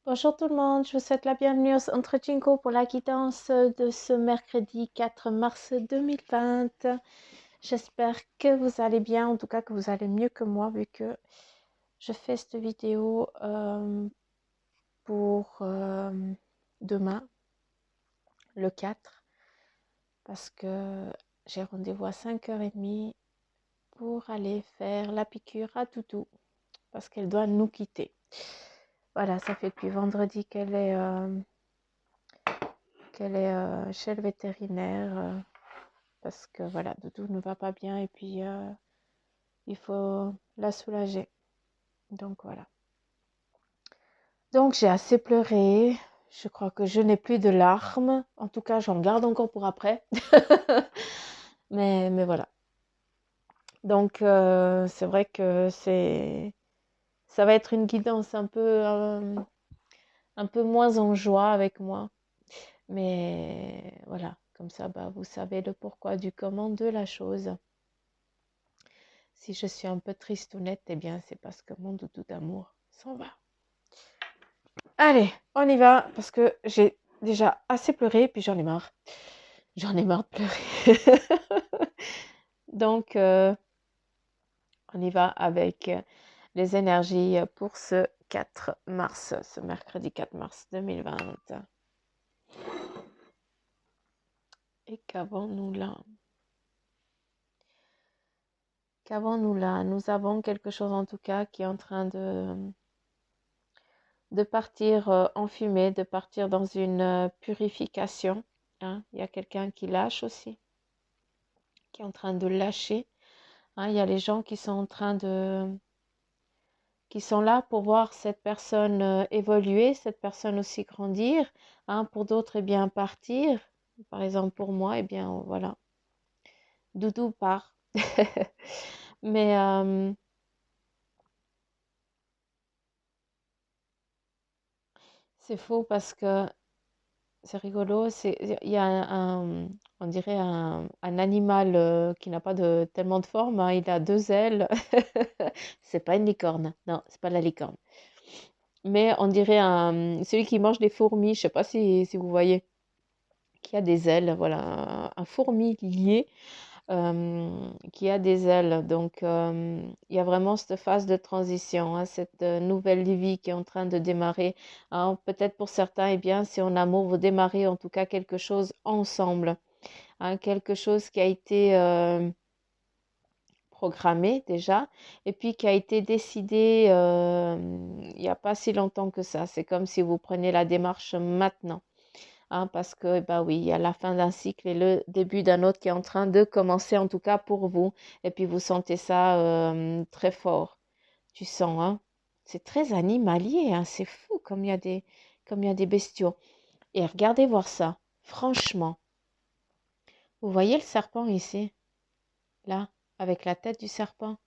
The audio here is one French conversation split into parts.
Bonjour tout le monde, je vous souhaite la bienvenue au Centre Jinko pour la guidance de ce mercredi 4 mars 2020. J'espère que vous allez bien, en tout cas que vous allez mieux que moi vu que je fais cette vidéo pour demain, le 4, parce que j'ai rendez-vous à 5h30 pour aller faire la piqûre à Toutou, parce qu'elle doit nous quitter. Voilà, ça fait depuis vendredi qu'elle est chez le vétérinaire parce que voilà, Doudou ne va pas bien et puis il faut la soulager. Donc voilà. Donc j'ai assez pleuré. Je crois que je n'ai plus de larmes. En tout cas, j'en garde encore pour après. mais voilà. Donc c'est vrai que ça va être une guidance un peu moins en joie avec moi. Mais voilà, comme ça, bah, vous savez le pourquoi du comment de la chose. Si je suis un peu tristounette, eh bien, c'est parce que mon doudou d'amour s'en va. Allez, on y va, parce que j'ai déjà assez pleuré, puis j'en ai marre. J'en ai marre de pleurer. Donc, on y va avec les énergies pour ce 4 mars, ce mercredi 4 mars 2020. Et qu'avons-nous là? Qu'avons-nous là? Nous avons quelque chose en tout cas qui est en train de partir en fumée, de partir dans une purification. Hein. Il y a quelqu'un qui lâche aussi, qui est en train de lâcher. Hein. Il y a les gens qui sont en train qui sont là pour voir cette personne évoluer, cette personne aussi grandir. Hein. Pour d'autres, eh bien, partir. Par exemple, pour moi, eh bien, voilà. Doudou part. Mais c'est faux parce que c'est rigolo, il y a on dirait un animal qui n'a pas tellement de forme, hein, il a deux ailes. C'est pas une licorne, non, c'est pas la licorne. Mais on dirait celui qui mange des fourmis, je sais pas si vous voyez, qui a des ailes, voilà, un fourmilier qui a des ailes. Donc, il y a vraiment cette phase de transition, hein, cette nouvelle vie qui est en train de démarrer. Hein. Peut-être pour certains, eh bien, si en amour, vous démarrez en tout cas quelque chose ensemble. Hein, quelque chose qui a été programmé déjà et puis qui a été décidé il n'y a pas si longtemps que ça. C'est comme si vous prenez la démarche maintenant. Hein, parce que, bah oui, il y a la fin d'un cycle et le début d'un autre qui est en train de commencer, en tout cas pour vous. Et puis vous sentez ça très fort. Tu sens, hein? C'est très animalier, hein? C'est fou comme il y a des bestiaux. Et regardez voir ça, franchement. Vous voyez le serpent ici, là, avec la tête du serpent?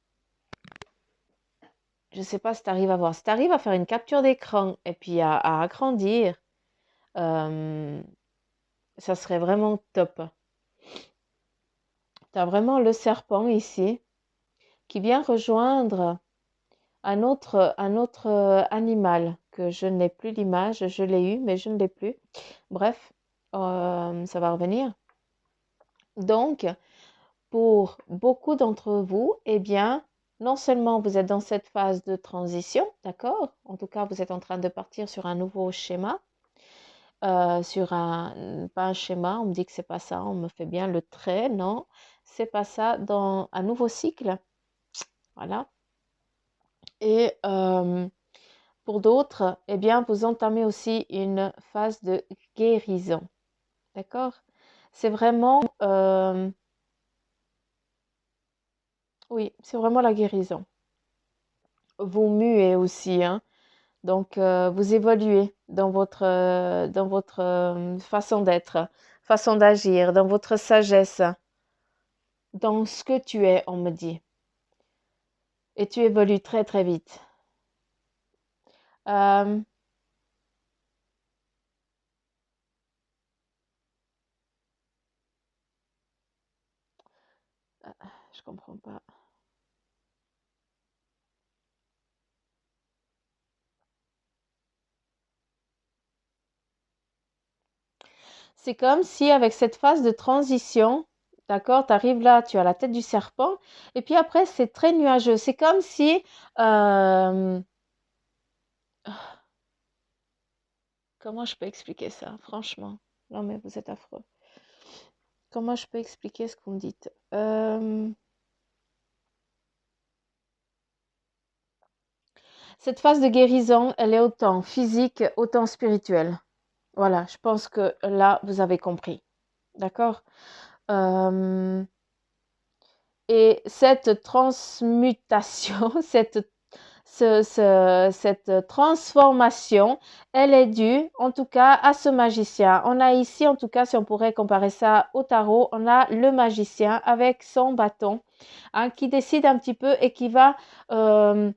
Je ne sais pas si tu arrives à voir. Si tu arrives à faire une capture d'écran et puis à agrandir, euh, ça serait vraiment top. Tu as vraiment le serpent ici qui vient rejoindre un autre animal que je n'ai plus l'image, je l'ai eu, mais je ne l'ai plus. Bref, ça va revenir. Donc, pour beaucoup d'entre vous, eh bien, non seulement vous êtes dans cette phase de transition, d'accord? En tout cas, vous êtes en train de partir sur un nouveau schéma, pas un schéma, on me dit que c'est pas ça, on me fait bien le trait, non, c'est pas ça, dans un nouveau cycle, voilà. Et pour d'autres, eh bien, vous entamez aussi une phase de guérison. D'accord? C'est vraiment, oui, c'est vraiment la guérison. Vous muez aussi, hein. Donc, vous évoluez dans votre façon d'être, façon d'agir, dans votre sagesse, dans ce que tu es, on me dit. Et tu évolues très, très vite. Euh, je comprends pas. C'est comme si avec cette phase de transition, d'accord, tu arrives là, tu as la tête du serpent, et puis après, c'est très nuageux. C'est comme si, euh, comment je peux expliquer ça, franchement? Non, mais vous êtes affreux. Comment je peux expliquer ce que vous me dites? Cette phase de guérison, elle est autant physique, autant spirituelle. Voilà, je pense que là, vous avez compris. D'accord? Euh, et cette transmutation, cette transformation, elle est due en tout cas à ce magicien. On a ici, en tout cas, si on pourrait comparer ça au tarot, on a le magicien avec son bâton, hein, qui décide un petit peu et qui va, euh,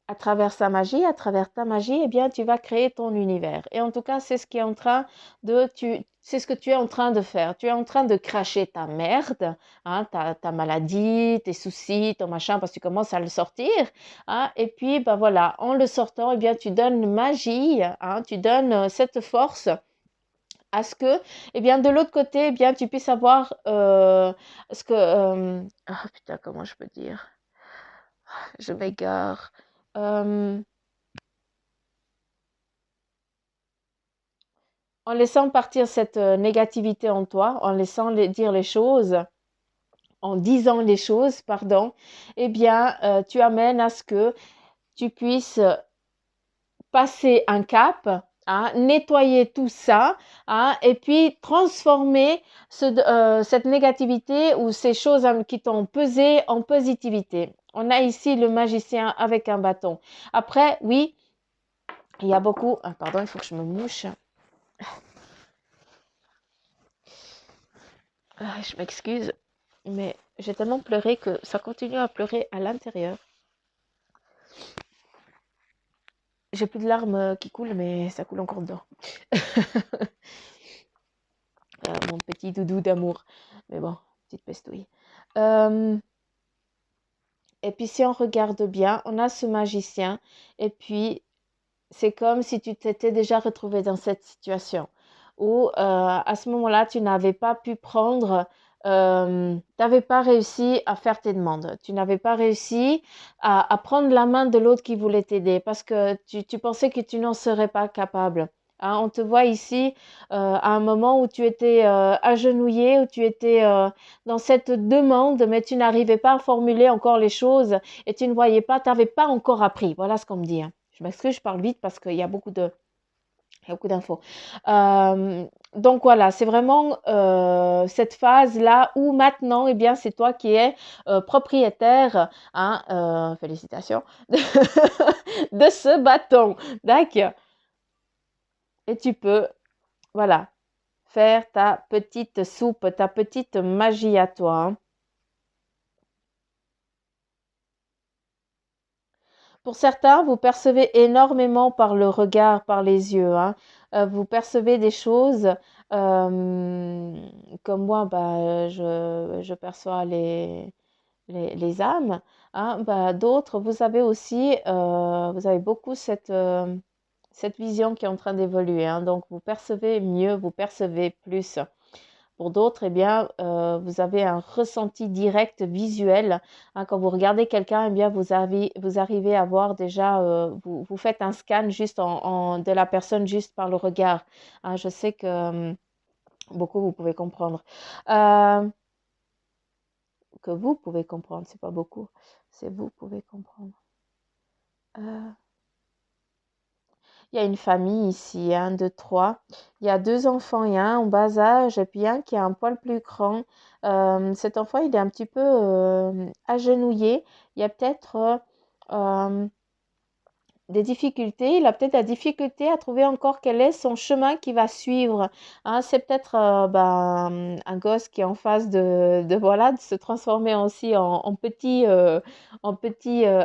à travers sa magie, à travers ta magie, eh bien, tu vas créer ton univers. Et en tout cas, c'est ce qui est en train c'est ce que tu es en train de faire. Tu es en train de cracher ta merde, hein, ta maladie, tes soucis, ton machin, parce que tu commences à le sortir, hein, et puis, bah voilà, en le sortant, eh bien, tu donnes magie, hein, tu donnes cette force à ce que, eh bien, de l'autre côté, eh bien, tu puisses avoir ce que, ah putain, comment je peux dire? Je m'égare. Euh, En laissant partir cette négativité en toi, en laissant dire les choses, en disant les choses, pardon, eh bien, tu amènes à ce que tu puisses passer un cap, hein, nettoyer tout ça, hein, et puis transformer cette négativité ou ces choses qui t'ont pesé en positivité. On a ici le magicien avec un bâton. Après, oui, il y a beaucoup... Ah, pardon, il faut que je me mouche. Ah, je m'excuse. Mais j'ai tellement pleuré que ça continue à pleurer à l'intérieur. J'ai plus de larmes qui coulent, mais ça coule encore dedans. Mon petit doudou d'amour. Mais bon, petite pestouille. Euh, et puis si on regarde bien, on a ce magicien. Et puis c'est comme si tu t'étais déjà retrouvé dans cette situation où à ce moment-là, tu n'avais pas pu prendre, tu n'avais pas réussi à faire tes demandes. Tu n'avais pas réussi à prendre la main de l'autre qui voulait t'aider parce que tu pensais que tu n'en serais pas capable. Hein, on te voit ici à un moment où tu étais agenouillé, où tu étais dans cette demande, mais tu n'arrivais pas à formuler encore les choses et tu ne voyais pas, tu n'avais pas encore appris. Voilà ce qu'on me dit. Hein. Je m'excuse, je parle vite parce qu'il y a beaucoup d'infos. Euh, donc voilà, c'est vraiment cette phase-là où maintenant, eh bien, c'est toi qui es propriétaire, hein, félicitations, de ce bâton. D'accord. Et tu peux, voilà, faire ta petite soupe, ta petite magie à toi. Hein. Pour certains, vous percevez énormément par le regard, par les yeux. Hein. Vous percevez des choses euh, comme moi, bah, je perçois les âmes. Hein. Bah, d'autres, vous avez aussi, vous avez beaucoup cette vision qui est en train d'évoluer. Hein. Donc, vous percevez mieux, vous percevez plus. Pour d'autres, eh bien, vous avez un ressenti direct visuel. Hein, quand vous regardez quelqu'un, eh bien, vous arrivez à voir déjà, vous faites un scan juste de la personne juste par le regard. Hein, je sais que beaucoup, vous pouvez comprendre. Euh, que vous pouvez comprendre, c'est pas beaucoup, c'est vous pouvez comprendre. Euh, Il y a une famille ici, un, deux, trois. Il y a deux enfants, il y a un en bas âge et puis un qui est un poil plus grand. Cet enfant, il est un petit peu agenouillé. Il y a peut-être des difficultés. Il a peut-être la difficulté à trouver encore quel est son chemin qu'il va suivre. Hein, c'est peut-être un gosse qui est en phase voilà, de se transformer aussi en petit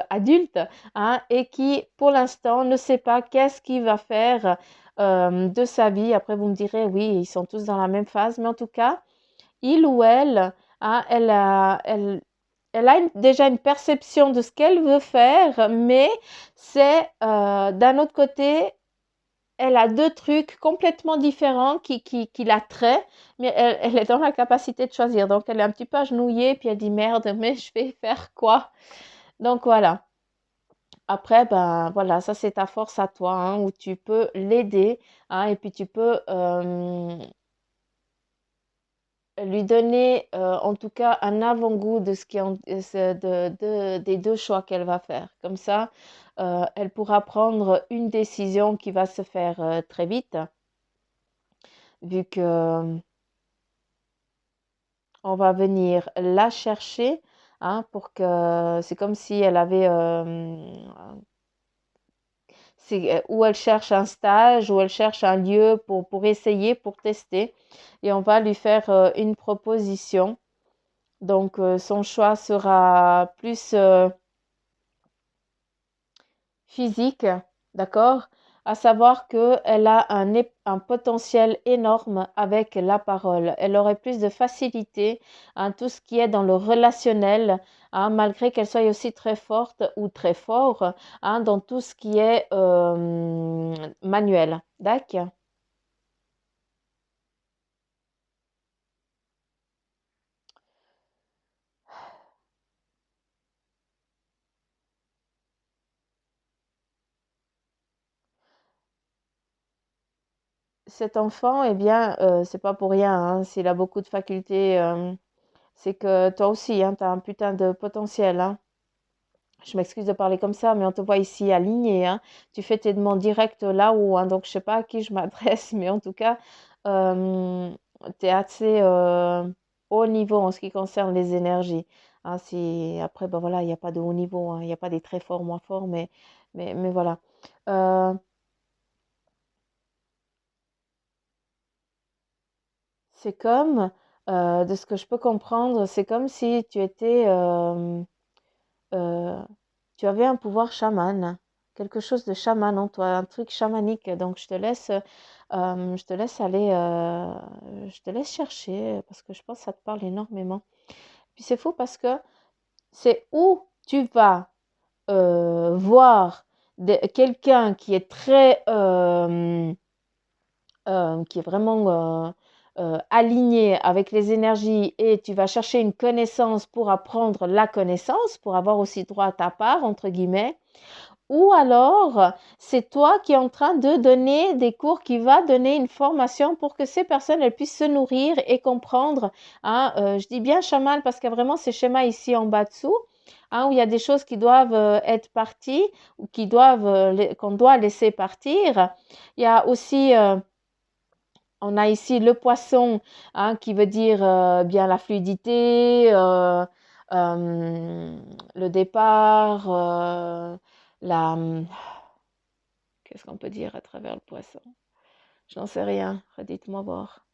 adulte, hein, et qui, pour l'instant, ne sait pas qu'est-ce qu'il va faire de sa vie. Après, vous me direz, oui, ils sont tous dans la même phase, mais en tout cas, il ou elle, hein, elle a déjà une perception de ce qu'elle veut faire, mais c'est d'un autre côté, elle a deux trucs complètement différents qui l'attraient, mais elle est dans la capacité de choisir. Donc, elle est un petit peu agenouillée, puis elle dit merde, mais je vais faire quoi? Donc, voilà. Après, ben voilà, ça c'est ta force à toi, hein, où tu peux l'aider, hein, et puis tu peux lui donner en tout cas un avant-goût de ce qui est des deux choix qu'elle va faire. Comme ça, elle pourra prendre une décision qui va se faire très vite, vu que on va venir la chercher, hein, pour que c'est comme si elle avait où elle cherche un stage, où elle cherche un lieu pour essayer, pour tester. Et on va lui faire une proposition. Donc, son choix sera plus physique, d'accord? À savoir qu'elle a un potentiel énorme avec la parole. Elle aurait plus de facilité à tout ce qui est dans le relationnel, hein, malgré qu'elle soit aussi très forte ou très fort, hein, dans tout ce qui est manuel. D'accord? Cet enfant, eh bien, c'est pas pour rien, hein, s'il a beaucoup de facultés, c'est que toi aussi, hein, tu as un putain de potentiel, hein. Je m'excuse de parler comme ça, mais on te voit ici aligné, hein. Tu fais tes demandes directes là-haut, hein, donc je sais pas à qui je m'adresse, mais en tout cas, tu es assez haut niveau en ce qui concerne les énergies, hein. Après, ben voilà, il n'y a pas de haut niveau, hein, il n'y a pas des très forts, moins forts, mais voilà. Euh, c'est comme, de ce que je peux comprendre, c'est comme si tu étais Heu, tu avais un pouvoir chaman, quelque chose de chaman en toi, un truc chamanique. Donc je te laisse aller, je te laisse chercher parce que je pense que ça te parle énormément. Puis c'est fou parce que c'est où tu vas, voir quelqu'un qui est très, qui est vraiment aligné avec les énergies et tu vas chercher une connaissance pour apprendre la connaissance, pour avoir aussi droit à ta part, entre guillemets, ou alors c'est toi qui es en train de donner des cours, qui va donner une formation pour que ces personnes elles puissent se nourrir et comprendre, hein, je dis bien chaman parce qu'il y a vraiment ces schémas ici en bas dessous, hein, où il y a des choses qui doivent être parties ou qu'on doit laisser partir. Il y a aussi on a ici le poisson, hein, qui veut dire bien la fluidité, le départ, la... Qu'est-ce qu'on peut dire à travers le poisson? Je n'en sais rien, redites-moi voir.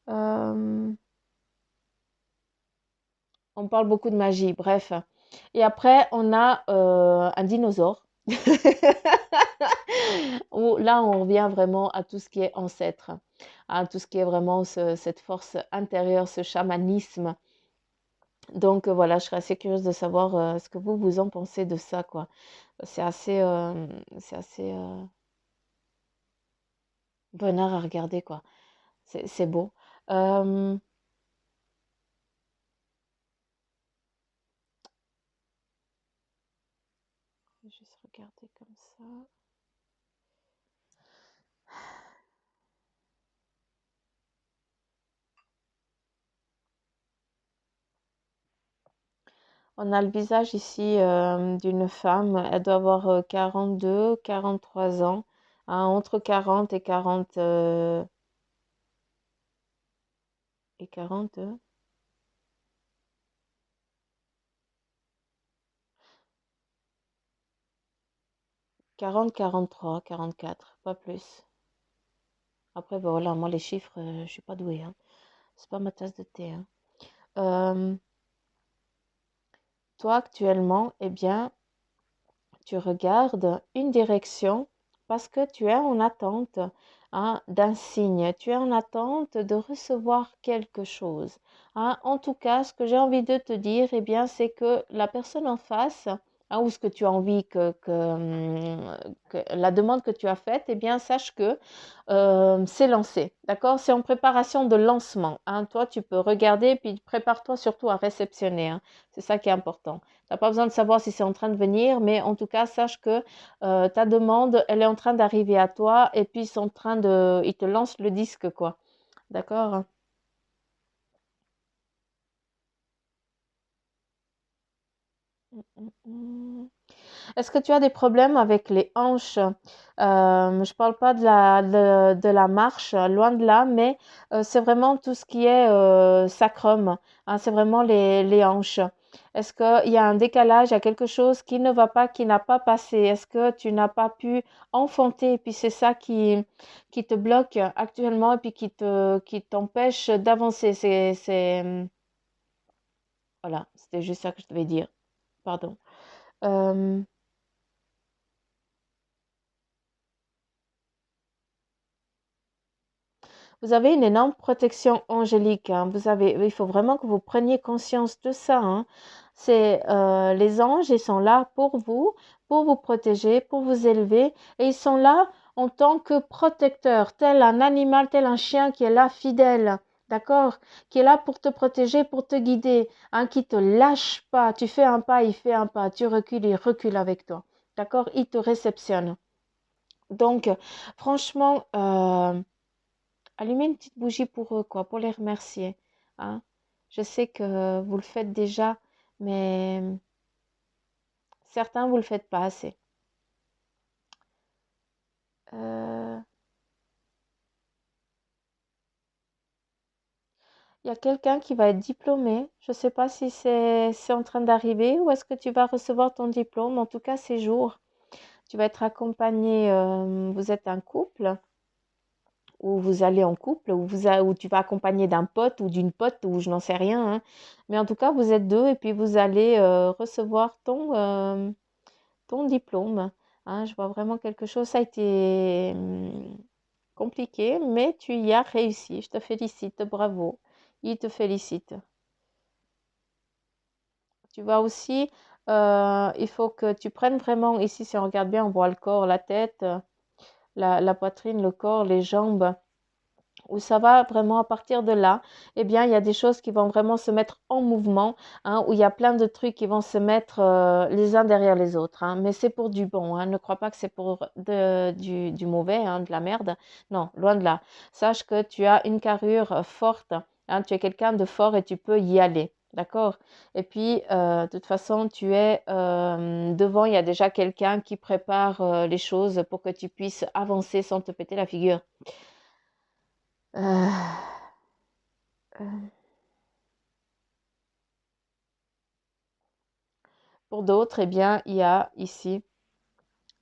Euh, on parle beaucoup de magie, bref. Et après, on a un dinosaure. Où là, on revient vraiment à tout ce qui est ancêtre, à tout ce qui est vraiment cette force intérieure, ce chamanisme. Donc voilà, je serais assez curieuse de savoir ce que vous en pensez de ça, quoi. C'est assez, c'est assez bonheur à regarder, quoi. C'est beau. Euh, je vais juste regarder comme ça. On a le visage ici d'une femme. Elle doit avoir 42, 43 ans, hein, entre 40 et 40 et 40, 40, 43, 44, pas plus. Après, ben voilà, moi les chiffres, je suis pas douée, hein. C'est pas ma tasse de thé, hein. Euh, Toi actuellement, eh bien, tu regardes une direction parce que tu es en attente, hein, d'un signe, tu es en attente de recevoir quelque chose, hein. En tout cas, ce que j'ai envie de te dire, eh bien, c'est que la personne en face, hein, ou ce que tu as envie que la demande que tu as faite, eh bien, sache que c'est lancé, d'accord? C'est en préparation de lancement, hein. Toi, tu peux regarder, puis prépare-toi surtout à réceptionner, hein. C'est ça qui est important. Tu n'as pas besoin de savoir si c'est en train de venir, mais en tout cas, sache que ta demande, elle est en train d'arriver à toi, et puis ils te lancent le disque, quoi. D'accord? Mm, mm, mm. Est-ce que tu as des problèmes avec les hanches? Je parle pas de la marche, loin de là, mais c'est vraiment tout ce qui est sacrum, hein, c'est vraiment les hanches. Est-ce qu'il y a un décalage, il y a quelque chose qui ne va pas, qui n'a pas passé? Est-ce que tu n'as pas pu enfanter? Et puis c'est ça qui te bloque actuellement et puis qui t'empêche d'avancer. Voilà, c'était juste ça que je devais dire. Pardon. Euh, Vous avez une énorme protection angélique, hein. Il faut vraiment que vous preniez conscience de ça, hein. Les anges, ils sont là pour vous protéger, pour vous élever, et ils sont là en tant que protecteurs, tel un animal, tel un chien qui est là fidèle, d'accord, qui est là pour te protéger, pour te guider, hein, qui te lâche pas. Tu fais un pas, il fait un pas. Tu recules, il recule avec toi, d'accord. Il te réceptionne. Donc, franchement. Allumez une petite bougie pour eux, quoi, pour les remercier, hein. Je sais que vous le faites déjà, mais certains, vous le faites pas assez. Euh, Il y a quelqu'un qui va être diplômé. Je ne sais pas si c'est en train d'arriver ou est-ce que tu vas recevoir ton diplôme. En tout cas, ces jours, tu vas être accompagné. Vous êtes un couple ou vous allez en couple ou tu vas accompagner d'un pote ou d'une pote ou je n'en sais rien, hein. Mais en tout cas, vous êtes deux et puis vous allez recevoir ton diplôme, hein. Je vois vraiment quelque chose. Ça a été compliqué, mais tu y as réussi. Je te félicite, bravo. Il te félicite. Tu vas aussi, il faut que tu prennes vraiment, ici si on regarde bien, on voit le corps, la tête, la poitrine, le corps, les jambes, où ça va vraiment à partir de là, eh bien, il y a des choses qui vont vraiment se mettre en mouvement, hein, où il y a plein de trucs qui vont se mettre les uns derrière les autres, hein, mais c'est pour du bon, hein, ne crois pas que c'est pour du mauvais, hein, de la merde. Non, loin de là. Sache que tu as une carrure forte, hein, tu es quelqu'un de fort et tu peux y aller. D'accord? Et puis, de toute façon, tu es devant, il y a déjà quelqu'un qui prépare les choses pour que tu puisses avancer sans te péter la figure. Euh, euh, Pour d'autres, eh bien, il y a ici,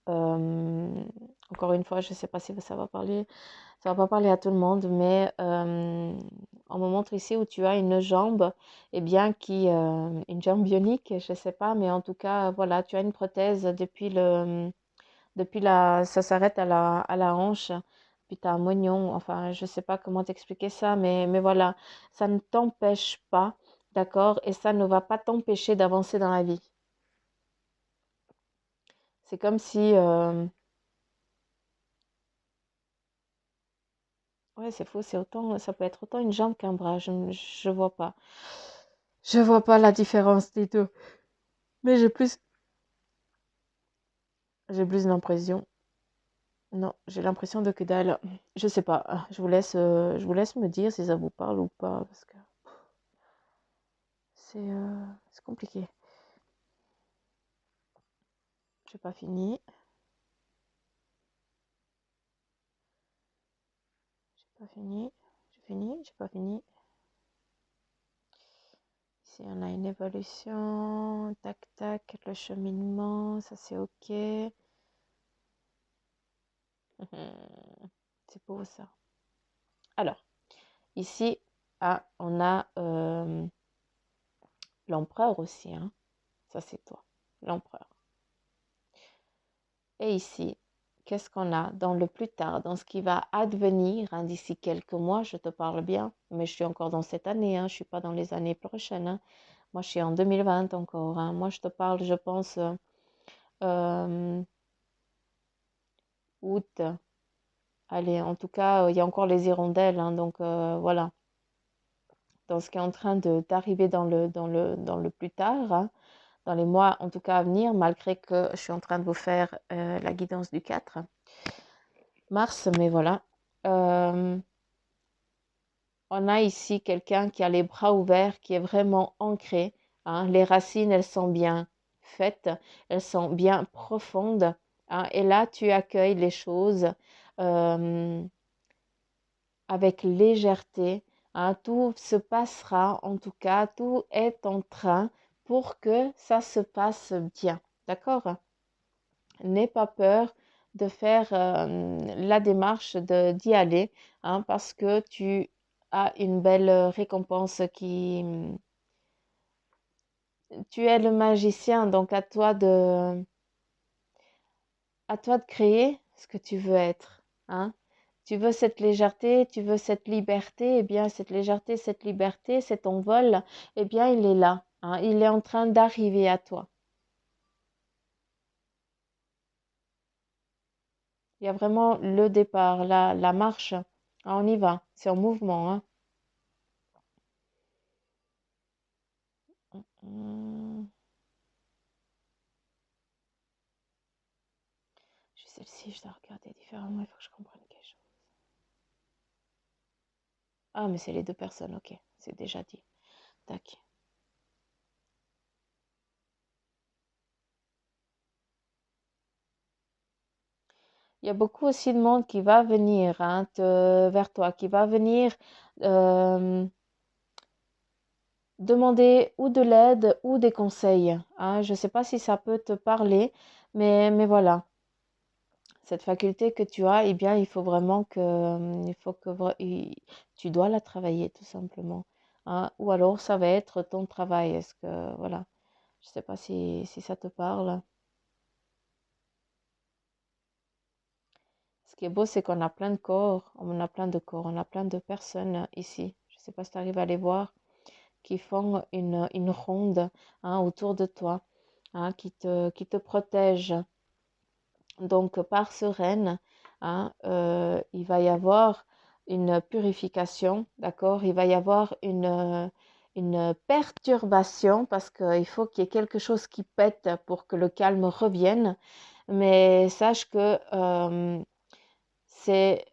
encore une fois, je ne sais pas si ça va pas parler à tout le monde, mais on me montre ici où tu as une jambe, eh bien, une jambe bionique, je ne sais pas, mais en tout cas, voilà, tu as une prothèse ça s'arrête à la hanche, puis tu as un moignon, enfin, je ne sais pas comment t'expliquer ça, mais voilà, ça ne t'empêche pas, d'accord, et ça ne va pas t'empêcher d'avancer dans la vie. C'est comme si, ouais, c'est fou, ça peut être autant une jambe qu'un bras. Je vois pas. Je vois pas la différence des deux. Mais j'ai plus l'impression. Non, j'ai l'impression de que dalle. Je sais pas. Je vous laisse me dire si ça vous parle ou pas, parce que c'est compliqué. J'ai pas fini. J'ai pas fini. J'ai fini. J'ai pas fini. Ici, on a une évolution. Tac, tac. Le cheminement. Ça, c'est OK. C'est beau, ça. Alors. Ici, ah, on a l'empereur aussi, hein. Ça, c'est toi, l'empereur. Et ici, qu'est-ce qu'on a dans le plus tard, dans ce qui va advenir, hein, d'ici quelques mois, je te parle bien, mais je suis encore dans cette année, hein, je ne suis pas dans les années prochaines, hein. Moi, je suis en 2020 encore, hein. Moi, je te parle, je pense, euh, août. Allez, en tout cas, il y a encore les hirondelles, hein, donc voilà. Dans ce qui est en train d'arriver dans le plus tard, hein, dans les mois en tout cas à venir, malgré que je suis en train de vous faire la guidance du 4 mars, mais voilà. Euh, on a ici quelqu'un qui a les bras ouverts, qui est vraiment ancré, hein. Les racines, elles sont bien faites, elles sont bien profondes, hein. Et là, tu accueilles les choses euh, avec légèreté, hein. Tout se passera, en tout cas, tout est en train pour que ça se passe bien. D'accord? N'aie pas peur de faire la démarche d'y aller, hein, parce que tu as une belle récompense qui... Tu es le magicien, donc à toi de créer ce que tu veux être, hein. Tu veux cette légèreté, tu veux cette liberté, eh bien cette légèreté, cette liberté, cet envol, eh bien il est là, hein, il est en train d'arriver à toi. Il y a vraiment le départ, la marche. Ah, on y va, c'est en mouvement, hein. Hum, celle-ci, je dois regarder différemment, il faut que je comprenne quelque chose. Ah, mais c'est les deux personnes, ok, c'est déjà dit. Tac. Il y a beaucoup aussi de monde qui va venir, hein, vers toi, qui va venir euh, demander ou de l'aide ou des conseils, hein. Je ne sais pas si ça peut te parler, mais voilà, cette faculté que tu as, eh bien, il faut vraiment tu dois la travailler tout simplement, hein. Ou alors, ça va être ton travail. Est-ce que, voilà, je ne sais pas si ça te parle. Ce qui est beau, c'est qu'on a plein de corps, on a plein de corps, on a plein de personnes ici. Je ne sais pas si tu arrives à les voir, qui font une ronde, hein, autour de toi, hein, qui te protègent. Donc, par sereine, hein, il va y avoir une purification, d'accord? Il va y avoir une perturbation parce qu'il faut qu'il y ait quelque chose qui pète pour que le calme revienne. Mais sache que c'est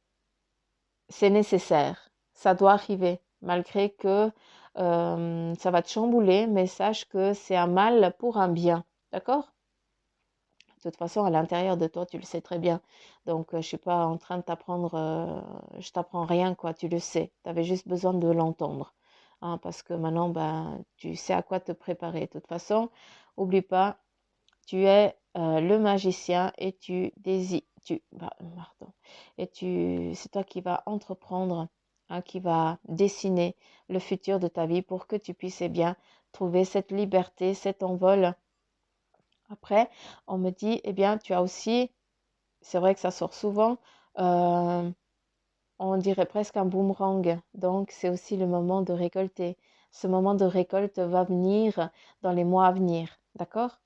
c'est nécessaire, ça doit arriver, malgré que ça va te chambouler, mais sache que c'est un mal pour un bien, d'accord? De toute façon, à l'intérieur de toi, tu le sais très bien. Donc, je ne suis pas en train de t'apprendre, je t'apprends rien, quoi, tu le sais. Tu avais juste besoin de l'entendre, hein, parce que maintenant, ben, tu sais à quoi te préparer. De toute façon, oublie pas, tu es le magicien et pardon, c'est toi qui vas entreprendre, hein, qui va dessiner le futur de ta vie pour que tu puisses, eh bien, trouver cette liberté, cet envol. Après, on me dit, eh bien, tu as aussi, c'est vrai que ça sort souvent, euh, on dirait presque un boomerang. Donc, c'est aussi le moment de récolter. Ce moment de récolte va venir dans les mois à venir. D'accord?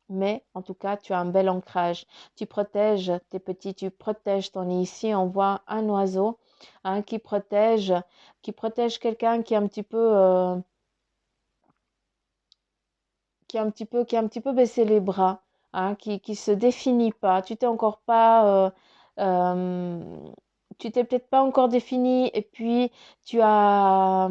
Mais en tout cas, tu as un bel ancrage. Tu protèges tes petits, tu protèges ton nid. Ici, on voit un oiseau, hein, qui protège quelqu'un qui a un petit peu baissé les bras, hein, qui se définit pas. Tu t'es encore pas, tu t'es peut-être pas encore défini, et puis tu as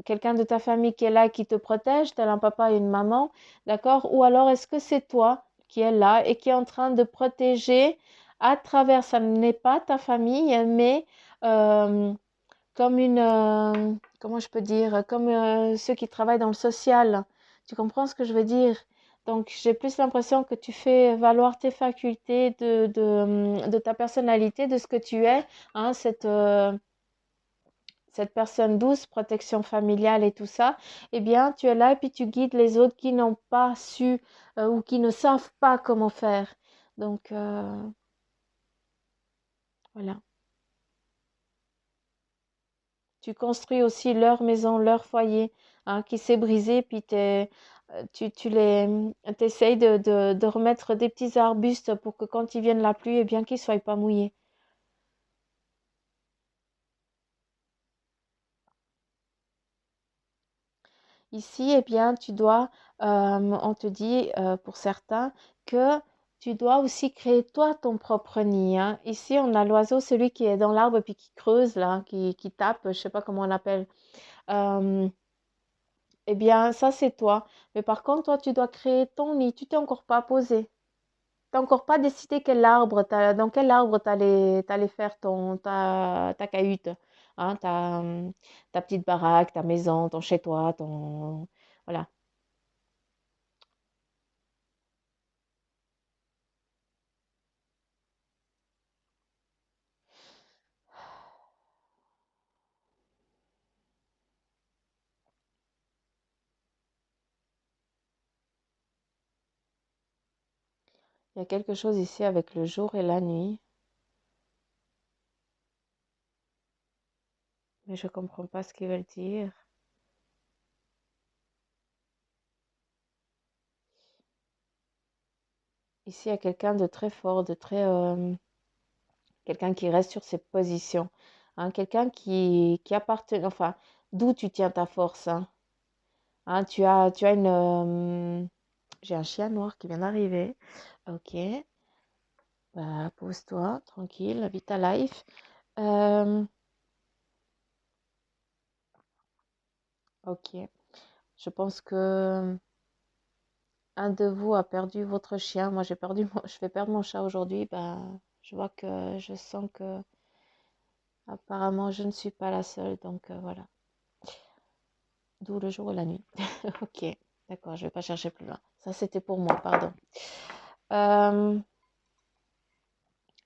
quelqu'un de ta famille qui est là, qui te protège, tel un papa et une maman, d'accord? Ou alors est-ce que c'est toi qui es là et qui est en train de protéger à travers, ça n'est pas ta famille, mais euh, comme comment je peux dire, comme ceux qui travaillent dans le social. Tu comprends ce que je veux dire? Donc, j'ai plus l'impression que tu fais valoir tes facultés de ta personnalité, de ce que tu es, hein, cette personne douce, protection familiale et tout ça. Eh bien, tu es là et puis tu guides les autres qui n'ont pas su ou qui ne savent pas comment faire. Donc, voilà. Tu construis aussi leur maison, leur foyer, hein, qui s'est brisé, puis t'essayes de remettre des petits arbustes pour que quand ils viennent la pluie, eh bien qu'ils soient pas mouillés. Ici, eh bien, on te dit pour certains que tu dois aussi créer toi ton propre nid, hein. Ici, on a l'oiseau, celui qui est dans l'arbre puis qui creuse là, qui tape, je sais pas comment on l'appelle. Euh, eh bien, ça c'est toi. Mais par contre, toi, tu dois créer ton nid. Tu t'es encore pas posé. T'as encore pas décidé dans quel arbre t'allais faire ta cahute, hein, ta petite baraque, ta maison, ton chez toi, voilà. Il y a quelque chose ici avec le jour et la nuit, mais je comprends pas ce qu'ils veulent dire. Ici, il y a quelqu'un de très fort, quelqu'un qui reste sur ses positions, hein, quelqu'un qui appartient, enfin, d'où tu tiens ta force, hein. Hein, tu as j'ai un chien noir qui vient d'arriver. Ok, bah, pose-toi, tranquille, vis ta life. Euh, ok, je pense que un de vous a perdu votre chien. Moi, je vais perdre mon chat aujourd'hui. Bah, je sens que apparemment je ne suis pas la seule. Donc voilà, d'où le jour et la nuit. Ok, d'accord, je vais pas chercher plus loin. Ça, c'était pour moi, pardon. Euh,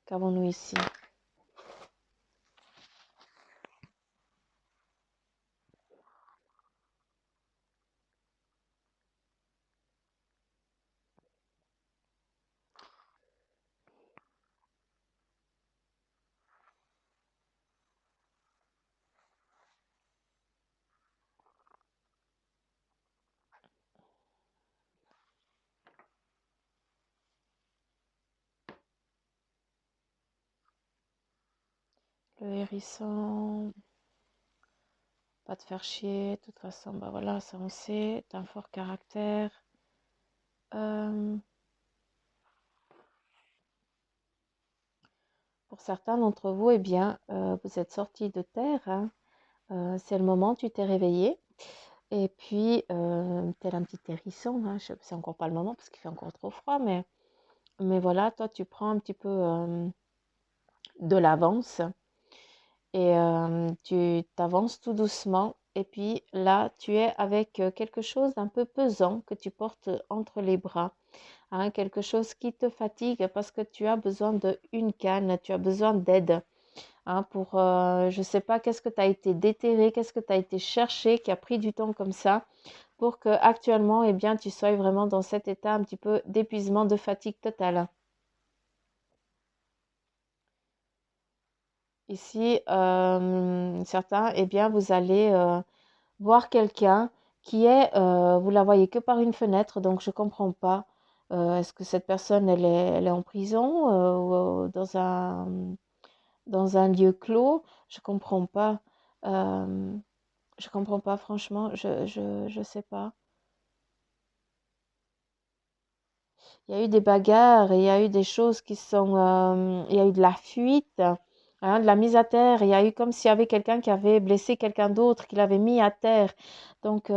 Qu'avons-nous ici? Le hérisson, pas te faire chier. De toute façon, bah voilà, ça on sait. T'as un fort caractère. Euh, pour certains d'entre vous, eh bien, vous êtes sortis de terre, hein. C'est le moment, tu t'es réveillé. Et puis, tel un petit hérisson, hein, c'est encore pas le moment parce qu'il fait encore trop froid, mais voilà, toi, tu prends un petit peu de l'avance et tu t'avances tout doucement. Et puis là, tu es avec quelque chose d'un peu pesant que tu portes entre les bras, hein, quelque chose qui te fatigue parce que tu as besoin d'une canne, tu as besoin d'aide, hein, je ne sais pas, qu'est-ce que tu as été déterré, qu'est-ce que tu as été cherché, qui a pris du temps comme ça pour que actuellement, eh bien, tu sois vraiment dans cet état un petit peu d'épuisement, de fatigue totale. Ici, certains, eh bien, vous allez voir quelqu'un vous la voyez que par une fenêtre, donc je comprends pas. Est-ce que cette personne, elle est en prison ou dans un lieu clos? Je comprends pas. Euh, je comprends pas, franchement, je sais pas. Il y a eu des bagarres, et il y a eu des choses il y a eu de la fuite, hein, de la mise à terre. Il y a eu comme s'il y avait quelqu'un qui avait blessé quelqu'un d'autre, qui l'avait mis à terre. Donc,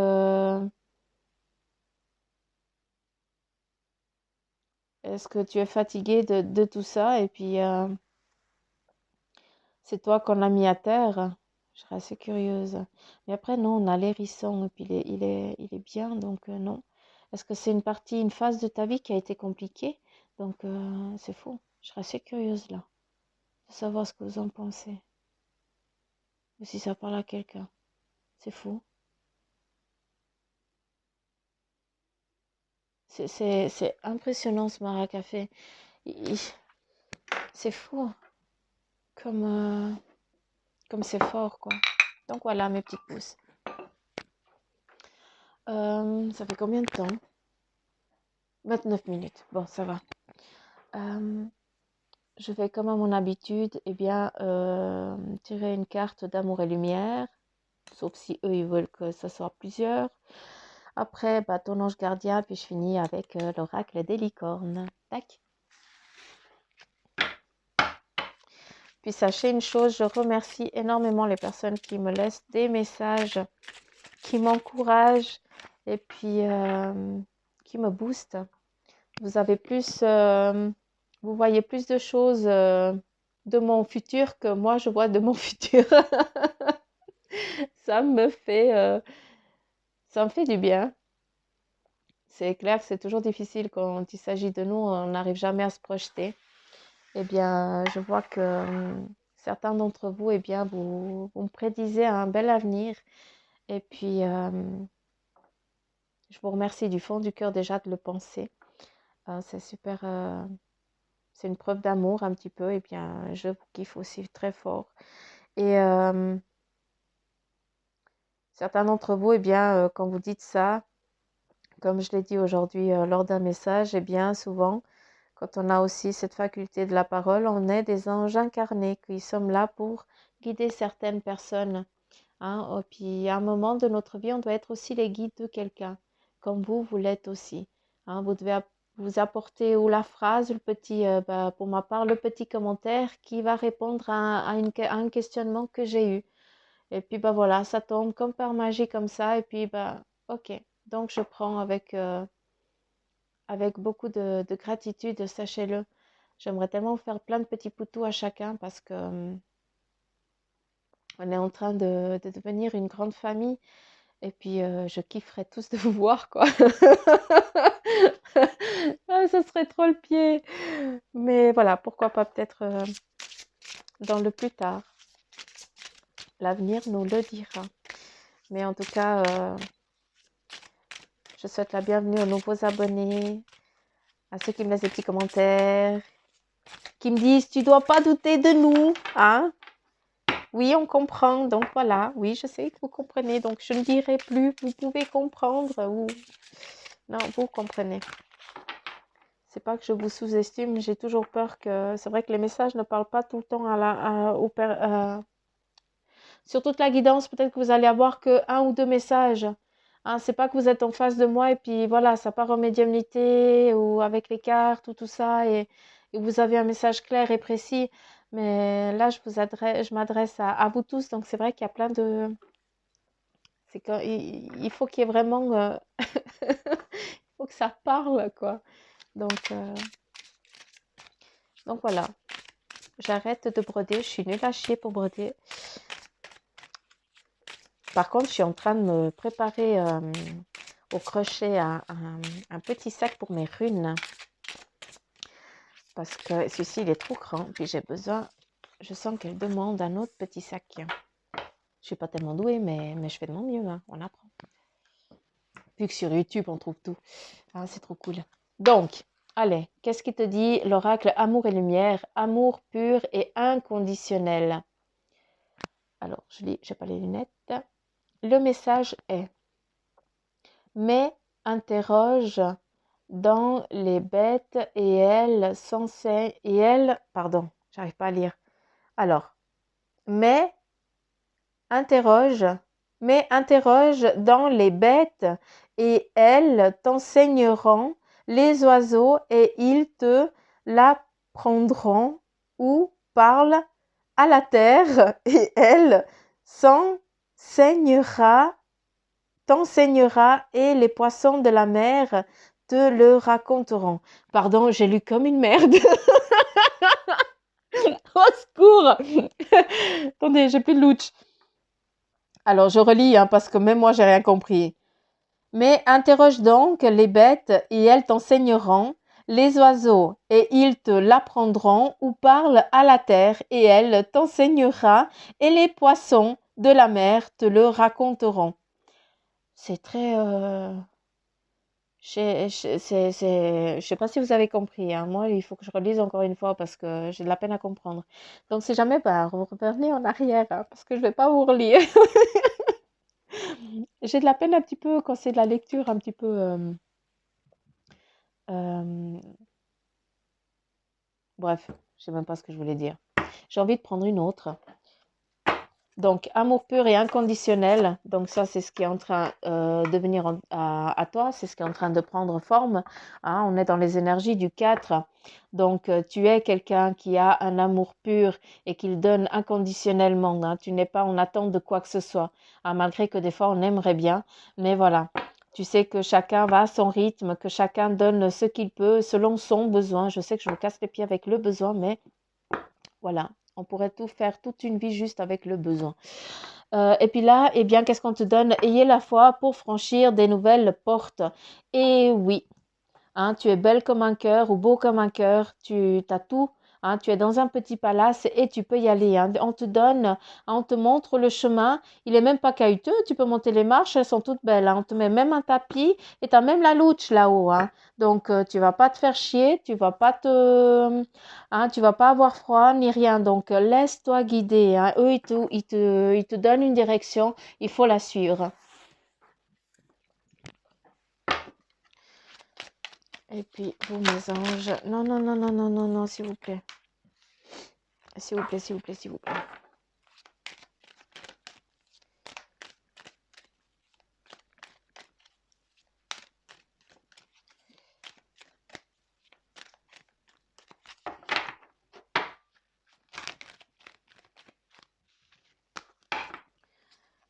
est-ce que tu es fatigué de tout ça et puis c'est toi qu'on a mis à terre? Je serais assez curieuse. Mais après, non, on a l'hérisson et puis il est bien, donc non. Est-ce que c'est une phase de ta vie qui a été compliquée? Donc, c'est fou. Je serais assez curieuse là, de savoir ce que vous en pensez. Ou si ça parle à quelqu'un. C'est fou. C'est impressionnant ce maracafé. Il- C'est fou comme, comme c'est fort, quoi. Donc voilà, mes petites pousses. Ça fait combien de temps? 29 minutes. Bon, ça va. Je vais comme à mon habitude, eh bien, tirer une carte d'amour et lumière, sauf si eux, ils veulent que ça soit plusieurs. Après, bah, ton ange gardien, puis je finis avec l'oracle des licornes. Tac. Puis sachez une chose, je remercie énormément les personnes qui me laissent des messages, qui m'encouragent et puis qui me boostent. Vous avez plus, vous voyez plus de choses de mon futur que moi je vois de mon futur. Ça me fait, ça me fait du bien. C'est clair que c'est toujours difficile quand il s'agit de nous, on n'arrive jamais à se projeter. Eh bien, je vois que certains d'entre vous, eh bien, vous me prédisez un bel avenir. Et puis, je vous remercie du fond du cœur déjà de le penser. C'est super, c'est une preuve d'amour un petit peu. Et bien, je vous kiffe aussi très fort. Et certains d'entre vous, eh bien, quand vous dites ça, comme je l'ai dit aujourd'hui lors d'un message, eh bien, souvent, quand on a aussi cette faculté de la parole, on est des anges incarnés qui sommes là pour guider certaines personnes. Hein. Et puis, à un moment de notre vie, on doit être aussi les guides de quelqu'un, comme vous l'êtes aussi. Hein. Vous devez vous apporter ou la phrase, le petit, bah, pour ma part, le petit commentaire qui va répondre à un questionnement que j'ai eu. Et puis, bah voilà, ça tombe comme par magie comme ça. Et puis, bah, ok. Donc, je prends avec beaucoup de gratitude, sachez-le. J'aimerais tellement vous faire plein de petits poutous à chacun parce que on est en train de devenir une grande famille. Et puis, je kifferais tous de vous voir, quoi. Ah, ça serait trop le pied. Mais voilà, pourquoi pas peut-être dans le plus tard. L'avenir nous le dira. Mais en tout cas, je souhaite la bienvenue aux nouveaux abonnés, à ceux qui me laissent des petits commentaires, qui me disent tu dois pas douter de nous, hein. Oui, on comprend, donc voilà, oui, je sais que vous comprenez, donc je ne dirai plus, vous pouvez comprendre, ou non, vous comprenez. C'est pas que je vous sous-estime, j'ai toujours peur que, c'est vrai que les messages ne parlent pas tout le temps sur toute la guidance, peut-être que vous allez avoir que un ou deux messages. Hein, c'est pas que vous êtes en face de moi et puis voilà, ça part en médiumnité ou avec les cartes ou tout ça et vous avez un message clair et précis. Mais là, je m'adresse à vous tous. Donc c'est vrai qu'il y a plein de, c'est il faut qu'il y ait vraiment, il faut que ça parle quoi. Donc, euh, donc voilà, j'arrête de broder. Je suis nulle à chier pour broder. Par contre, je suis en train de me préparer au crochet un petit sac pour mes runes. Parce que celui-ci, il est trop grand. Puis j'ai besoin, je sens qu'elle demande un autre petit sac. Je ne suis pas tellement douée, mais je fais de mon mieux. Hein, on apprend. Vu que sur YouTube, on trouve tout. Ah, c'est trop cool. Donc, allez, qu'est-ce qui te dit l'oracle amour et lumière, amour pur et inconditionnel? Alors, je lis, j'ai pas les lunettes. Le message est, mais interroge dans les bêtes et pardon, j'arrive pas à lire. Alors, mais interroge, dans les bêtes et elles t'enseigneront les oiseaux et ils te l'apprendront ou parle à la terre et elle t'enseignera et les poissons de la mer te le raconteront. Pardon, j'ai lu comme une merde. Au secours. Attendez, j'ai plus de louch. Alors, je relis hein, parce que même moi, j'ai rien compris. Mais interroge donc les bêtes et elles t'enseigneront, les oiseaux et ils te l'apprendront, ou parle à la terre et elle t'enseignera, et les poissons de la mer te le raconteront. C'est très... je sais pas si vous avez compris. Hein. Moi, il faut que je relise encore une fois parce que j'ai de la peine à comprendre. Donc, si jamais, bah, revenez en arrière hein, parce que je vais pas vous relire. J'ai de la peine un petit peu quand c'est de la lecture un petit peu... bref, je sais même pas ce que je voulais dire. J'ai envie de prendre une autre. Donc, amour pur et inconditionnel. Donc, ça, c'est ce qui est en train de venir à toi. C'est ce qui est en train de prendre forme. Hein. On est dans les énergies du 4. Donc, tu es quelqu'un qui a un amour pur et qu'il donne inconditionnellement. Hein. Tu n'es pas en attente de quoi que ce soit. Hein, malgré que des fois, on aimerait bien. Mais voilà. Tu sais que chacun va à son rythme, que chacun donne ce qu'il peut selon son besoin. Je sais que je me casse les pieds avec le besoin, mais voilà. On pourrait tout faire toute une vie juste avec le besoin. Et puis là, eh bien, qu'est-ce qu'on te donne? Ayez la foi pour franchir des nouvelles portes. Et oui, hein, tu es belle comme un cœur ou beau comme un cœur, tu as tout. Hein, tu es dans un petit palace et tu peux y aller. Hein. On te donne, on te montre le chemin. Il est même pas caillouteux. Tu peux monter les marches, elles sont toutes belles. Hein. On te met même un tapis et tu as même la louche là-haut. Hein. Donc, tu vas pas te faire chier, tu vas pas avoir froid ni rien. Donc, laisse-toi guider. Hein. Eux, ils te donnent une direction. Il faut la suivre. Et puis, vous, mes anges, non, non, non, non, non, non, non, s'il vous plaît. S'il vous plaît, s'il vous plaît, s'il vous plaît.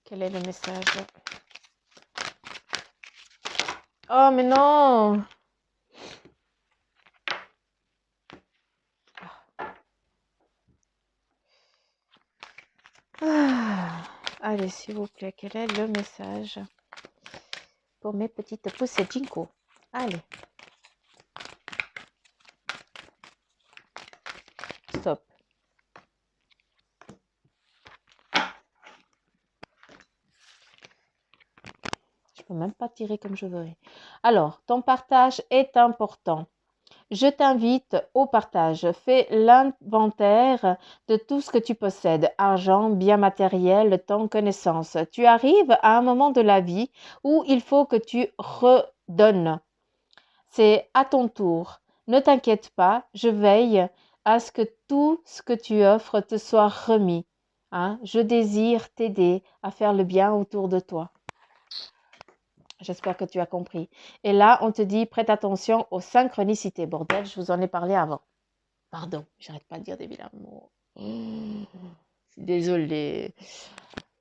Quel est le message? Oh, mais non! Ah. Allez, s'il vous plaît, quel est le message pour mes petites poussées Jinko? Allez. Stop. Je peux même pas tirer comme je veux. Alors, ton partage est important. Je t'invite au partage. Fais l'inventaire de tout ce que tu possèdes, argent, biens matériels, temps, connaissances. Tu arrives à un moment de la vie où il faut que tu redonnes. C'est à ton tour. Ne t'inquiète pas, je veille à ce que tout ce que tu offres te soit remis. Hein? Je désire t'aider à faire le bien autour de toi. J'espère que tu as compris. Et là, on te dit, prête attention aux synchronicités. Bordel, je vous en ai parlé avant. Pardon, j'arrête pas de dire des vilains mots. Désolée.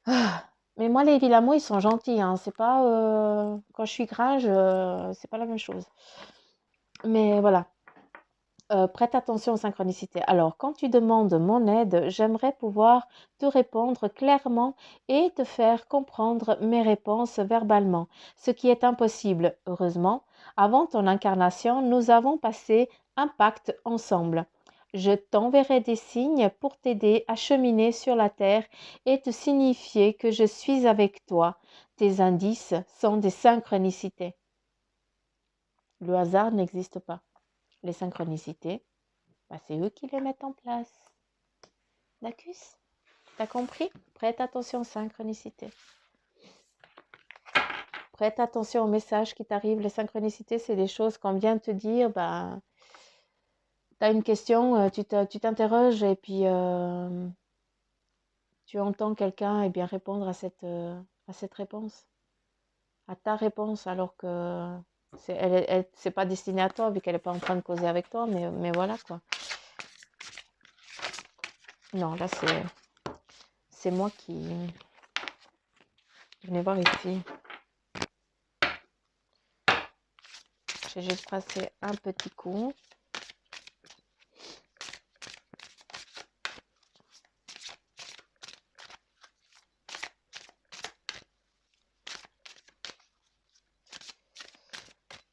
Mais moi, les vilains mots, ils sont gentils. Hein. C'est pas quand je suis grage, c'est pas la même chose. Mais voilà. Prête attention aux synchronicités. Alors, quand tu demandes mon aide, j'aimerais pouvoir te répondre clairement et te faire comprendre mes réponses verbalement, ce qui est impossible. Heureusement, avant ton incarnation, nous avons passé un pacte ensemble. Je t'enverrai des signes pour t'aider à cheminer sur la terre et te signifier que je suis avec toi. Tes indices sont des synchronicités. Le hasard n'existe pas. Les synchronicités, bah, c'est eux qui les mettent en place. D'accord? T'as compris? Prête attention aux synchronicités. Prête attention aux messages qui t'arrivent. Les synchronicités, c'est des choses qu'on vient te dire. Bah, tu as une question, tu t'interroges et puis tu entends quelqu'un et bien répondre à cette réponse, à ta réponse, alors que c'est pas destiné à toi vu qu'elle n'est pas en train de causer avec toi, mais voilà quoi. Non, là c'est moi qui... Venez voir ici. J'ai juste passé un petit coup.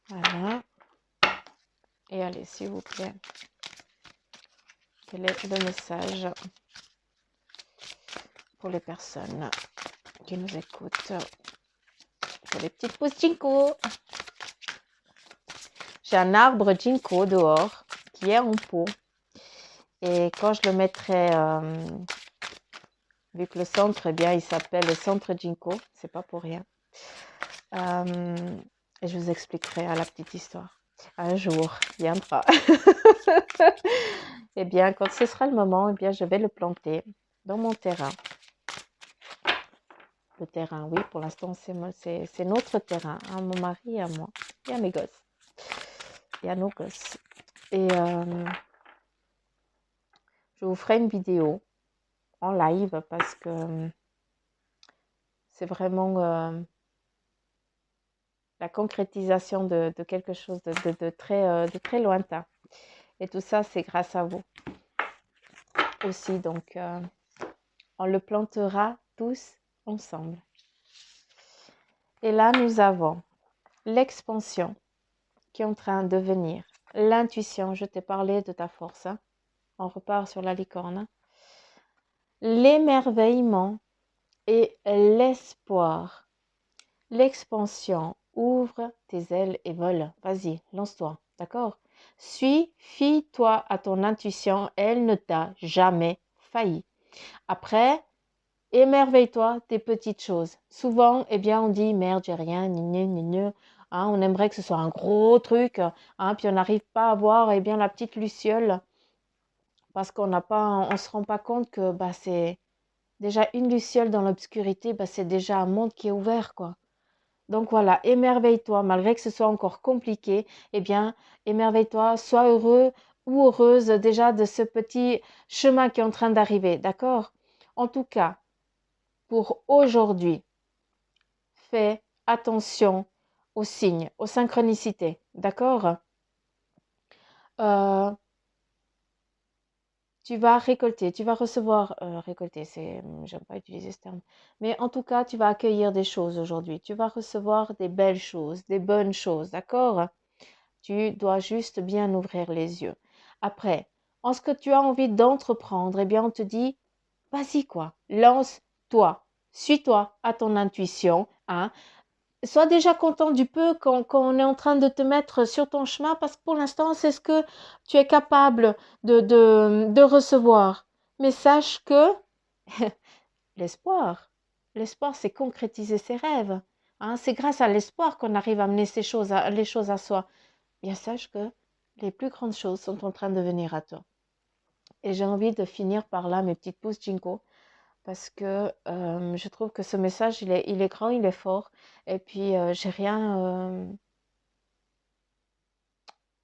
Voilà. Et allez, s'il vous plaît. Quel est le message pour les personnes qui nous écoutent? Pour les petites pousses Jinko. J'ai un arbre Jinko dehors qui est en pot. Et quand je le mettrai vu que le centre, eh bien, il s'appelle le centre Jinko, c'est pas pour rien. Et je vous expliquerai la petite histoire. Un jour viendra. Eh bien, quand ce sera le moment, eh bien, je vais le planter dans mon terrain. Le terrain, oui, pour l'instant, c'est notre terrain, hein, mon mari et à moi, et à mes gosses, et à nos gosses. Et je vous ferai une vidéo en live parce que c'est vraiment la concrétisation de quelque chose de très lointain. Et tout ça, c'est grâce à vous aussi. Donc, on le plantera tous ensemble. Et là, nous avons l'expansion qui est en train de venir. L'intuition, je t'ai parlé de ta force. Hein. On repart sur la licorne. L'émerveillement et l'espoir. L'expansion. Ouvre tes ailes et vole. Vas-y, lance-toi. D'accord? Fie-toi à ton intuition. Elle ne t'a jamais failli. Après, émerveille-toi des petites choses. Souvent, eh bien, on dit merde, j'ai rien, hein, on aimerait que ce soit un gros truc, hein, puis on n'arrive pas à voir eh bien, la petite luciole parce on se rend pas compte que bah, c'est déjà une luciole dans l'obscurité, bah, c'est déjà un monde qui est ouvert, quoi. Donc voilà, émerveille-toi, malgré que ce soit encore compliqué, eh bien, émerveille-toi, sois heureux ou heureuse déjà de ce petit chemin qui est en train d'arriver, d'accord? En tout cas, pour aujourd'hui, fais attention aux signes, aux synchronicités, d'accord? Euh, Tu vas récolter, tu vas recevoir, récolter, j'aime pas utiliser ce terme, mais en tout cas, tu vas accueillir des choses aujourd'hui. Tu vas recevoir des belles choses, des bonnes choses, d'accord? Tu dois juste bien ouvrir les yeux. Après, en ce que tu as envie d'entreprendre, eh bien, on te dit, vas-y quoi, lance-toi, suis-toi à ton intuition, hein. Sois déjà content du peu qu'on est en train de te mettre sur ton chemin parce que pour l'instant, c'est ce que tu es capable de recevoir. Mais sache que l'espoir, l'espoir, c'est concrétiser ses rêves. Hein. C'est grâce à l'espoir qu'on arrive à mener les choses à soi. Bien, sache que les plus grandes choses sont en train de venir à toi. Et j'ai envie de finir par là, mes petites pousses Jinko, parce que je trouve que ce message, il est grand, il est fort. Et puis, j'ai rien.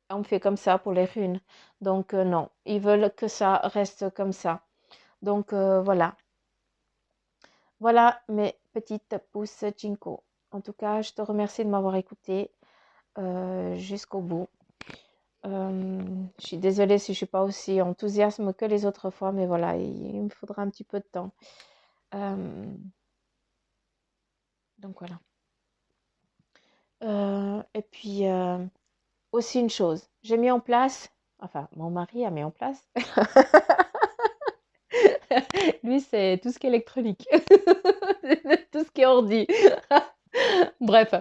On fait comme ça pour les runes. Donc, non, ils veulent que ça reste comme ça. Donc, voilà. Voilà mes petites pousses Jinko. En tout cas, je te remercie de m'avoir écouté jusqu'au bout. Je suis désolée si je ne suis pas aussi enthousiaste que les autres fois, mais voilà, il me faudra un petit peu de temps. Donc voilà. Et puis, aussi une chose, j'ai mis en place, enfin, mon mari a mis en place, lui, c'est tout ce qui est électronique, tout ce qui est ordi. Bref,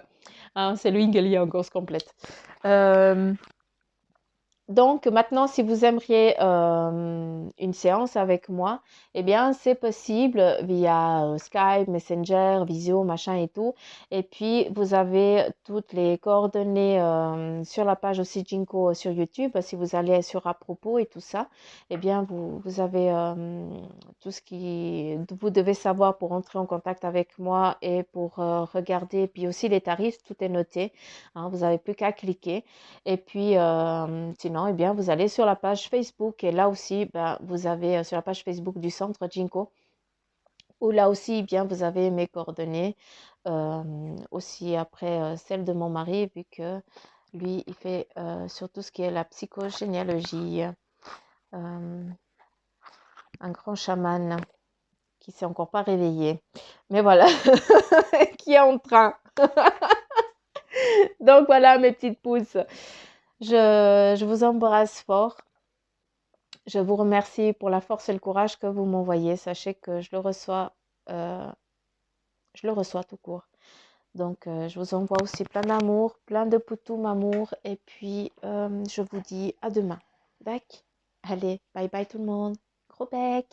hein, c'est lui qui est en course complète. Donc maintenant, si vous aimeriez une séance avec moi, eh bien, c'est possible via Skype, Messenger, Visio, machin et tout. Et puis, vous avez toutes les coordonnées sur la page aussi Jinko sur YouTube. Si vous allez sur à propos et tout ça, eh bien, vous avez tout ce vous devez savoir pour entrer en contact avec moi et pour regarder. Puis aussi les tarifs, tout est noté. Hein, vous n'avez plus qu'à cliquer. Et puis, sinon, eh bien, vous allez sur la page Facebook et là aussi, ben, vous avez sur la page Facebook du centre Jinko, où là aussi, eh bien, vous avez mes coordonnées. Aussi après celle de mon mari, vu que lui, il fait surtout ce qui est la psychogénéalogie. Un grand chaman qui s'est encore pas réveillé. Mais voilà, qui est en train. Donc voilà, mes petites pousses. Je vous embrasse fort. Je vous remercie pour la force et le courage que vous m'envoyez. Sachez que je le reçois tout court. Donc, je vous envoie aussi plein d'amour, plein de poutoum amour. Et puis, je vous dis à demain. D'accord? Allez, bye bye tout le monde. Gros bec.